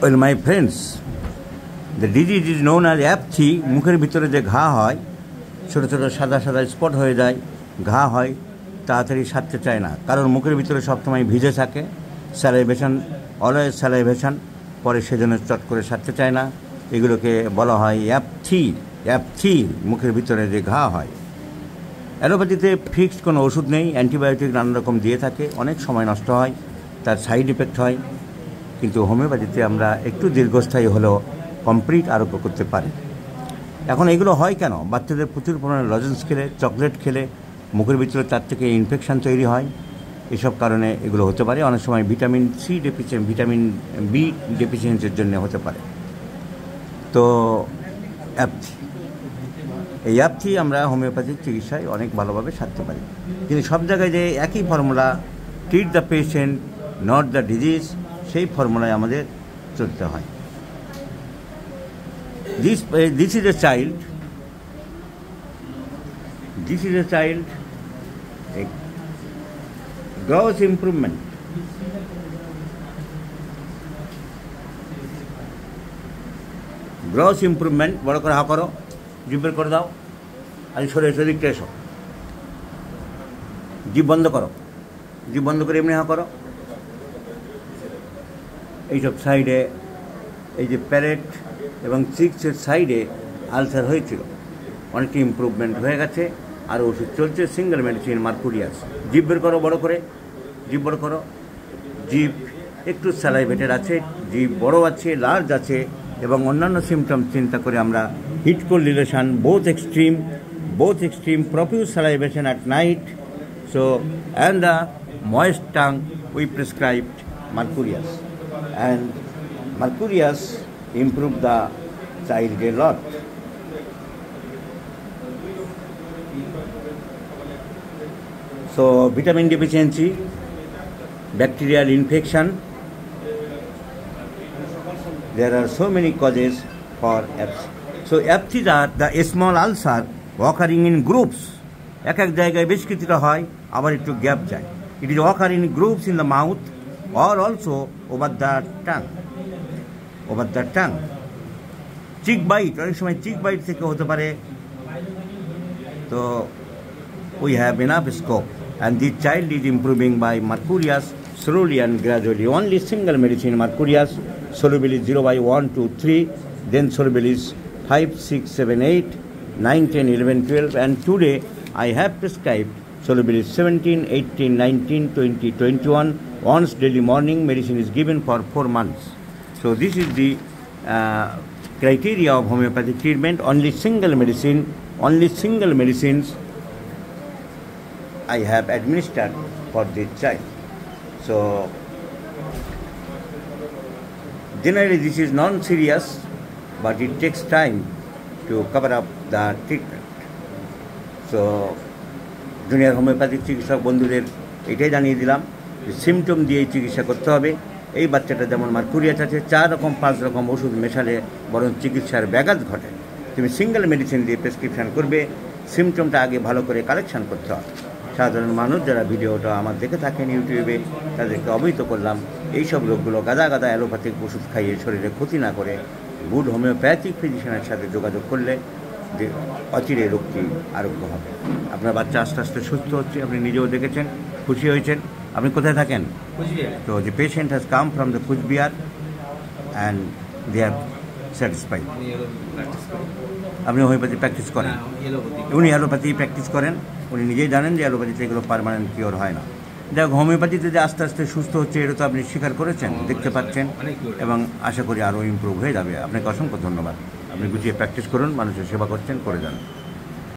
Well, my friends, the disease is known as অ্যাপথি। মুখের ভিতরে যে ঘা হয়, ছোটো ছোটো সাদা সাদা স্পট হয়ে যায়, ঘা হয়, তাড়াতাড়ি সারতে চায় না, কারণ মুখের ভিতরে সবসময় ভিজে থাকে, স্যালাইভেশন, অলওয়েজ স্যালাইভেশন, পরে সেজন্য চট করে সারতে চায় না। এগুলোকে বলা হয় অ্যাপথি। অ্যাপথি মুখের ভিতরে যে ঘা হয়। অ্যালোপ্যাথিতে ফিক্সড কোনো ওষুধ নেই, অ্যান্টিবায়োটিক নানা রকম দিয়ে থাকে, অনেক সময় নষ্ট হয়, তার সাইড ইফেক্ট হয়। কিন্তু হোমিওপ্যাথিতে আমরা একটু দীর্ঘস্থায়ী হলেও কমপ্লিট আরোগ্য করতে পারি। এখন এগুলো হয় কেন? বাচ্চাদের প্রচুর পরিমাণে লজেন্স খেলে, চকলেট খেলে মুখের ভিতরে তার থেকে ইনফেকশান তৈরি হয়। এসব কারণে এগুলো হতে পারে। অনেক সময় vitamin C deficiency, vitamin B ডেফিসিয়েন্সির জন্য হতে পারে। তো অ্যাপথি, এই অ্যাপথি আমরা হোমিওপ্যাথিক চিকিৎসায় অনেক ভালোভাবে সারতে পারি। কিন্তু সব জায়গায় যে একই formula, treat the patient not the disease, সেই ফর্মুলায় আমাদের চলতে হয়। This is a child, a gross improvement. Gross improvement. বড় করে হা করো, জিভ বের করে দাও, আর সরে দিকটা এসো, জিভ বন্ধ করো, জিভ বন্ধ করে এমনি হা করো। এইসব সাইডে, এই যে প্যারেট এবং চিক্সের সাইডে আলসার হয়েছিল, অনেকটা ইম্প্রুভমেন্ট হয়ে গেছে, আর ওষুধ চলছে, সিঙ্গেল মেডিসিন মার্কুরিয়াস। জিভ বের করো, বড় করে জিভ বড় করো, জিভ একটু স্যালাইভেটেড আছে, জিভ বড় আছে, লার্জ আছে, এবং অন্যান্য সিমটম চিন্তা করে আমরা heat cold relation, both extreme, profuse salivation at night, so and the moist tongue we prescribed Mercurius, and Mercurius improved the child a lot. So vitamin deficiency, bacterial infection, there are so many causes for APS. So APS are the small ulcer occurring in groups. এক এক জায়গায় বেশ কিছুটা হয়, আবার একটু gap যায়। It is occur in groups in the mouth or also over the tongue. Cheek bite, অনেক সময় চিক বাইট থেকে হতে পারে। তো we have enough scope, and the child is improving by Mercurius slowly and gradually. Only single medicine Mercurius, soluble is 0 by 1, 2, 3, then soluble is 5, 6, 7, 8, 9, 10, 11, 12, and today I have prescribed soluble is 17, 18, 19, 20, 21. Once daily morning medicine is given for 4 months. So this is the criteria of homeopathic treatment. Only single medicines I have administered for this child. So generally this is non-serious, but it takes time to cover up the treatment. So junior homeopathic চিকিৎসক বন্ধুদের এটাই জানিয়ে দিলাম যে symptom দিয়েই চিকিৎসা করতে হবে। এই বাচ্চাটা যেমন মার্কুরিয়াস আছে, 4 রকম 5 রকম ওষুধ মেশালে বরং চিকিৎসার ব্যাঘাত ঘটে। তুমি সিঙ্গেল মেডিসিন দিয়ে প্রেসক্রিপশান করবে, সিমটমটা আগে ভালো করে কালেকশান করতে হবে। সাধারণ মানুষ যারা ভিডিওটা আমার দেখে থাকেন ইউটিউবে, তাদেরকে অবহিত করলাম এইসব রোগগুলো গাদা অ্যালোপ্যাথিক ওষুধ খাইয়ে শরীরে ক্ষতি না করে গুড হোমিওপ্যাথিক ফিজিশিয়ানের সাথে যোগাযোগ করলে যে অচিরে রোগটি আরোগ্য হবে। আপনার বাচ্চা আস্তে আস্তে সুস্থ হচ্ছে, আপনি নিজেও দেখেছেন, খুশি হয়েছেন। আপনি কোথায় থাকেন? তো যে patient has come from the Cooch Behar and they are satisfied. আপনি হোমিওপ্যাথি প্র্যাকটিস করেন? উনি অ্যালোপ্যাথি প্র্যাকটিস করেন, উনি নিজেই জানেন যে অ্যালোপ্যাথিতে এগুলো পার্মানেন্ট কিওর হয় না। যাক, হোমিওপ্যাথিতে যে আস্তে আস্তে সুস্থ হচ্ছে, এটা তো আপনি স্বীকার করেছেন, দেখতে পাচ্ছেন, এবং আশা করি আরও ইমপ্রুভ হয়ে যাবে। আপনাকে অসংখ্য ধন্যবাদ। আপনি গুছিয়ে প্র্যাকটিস করুন, মানুষের সেবা করছেন, করে যান।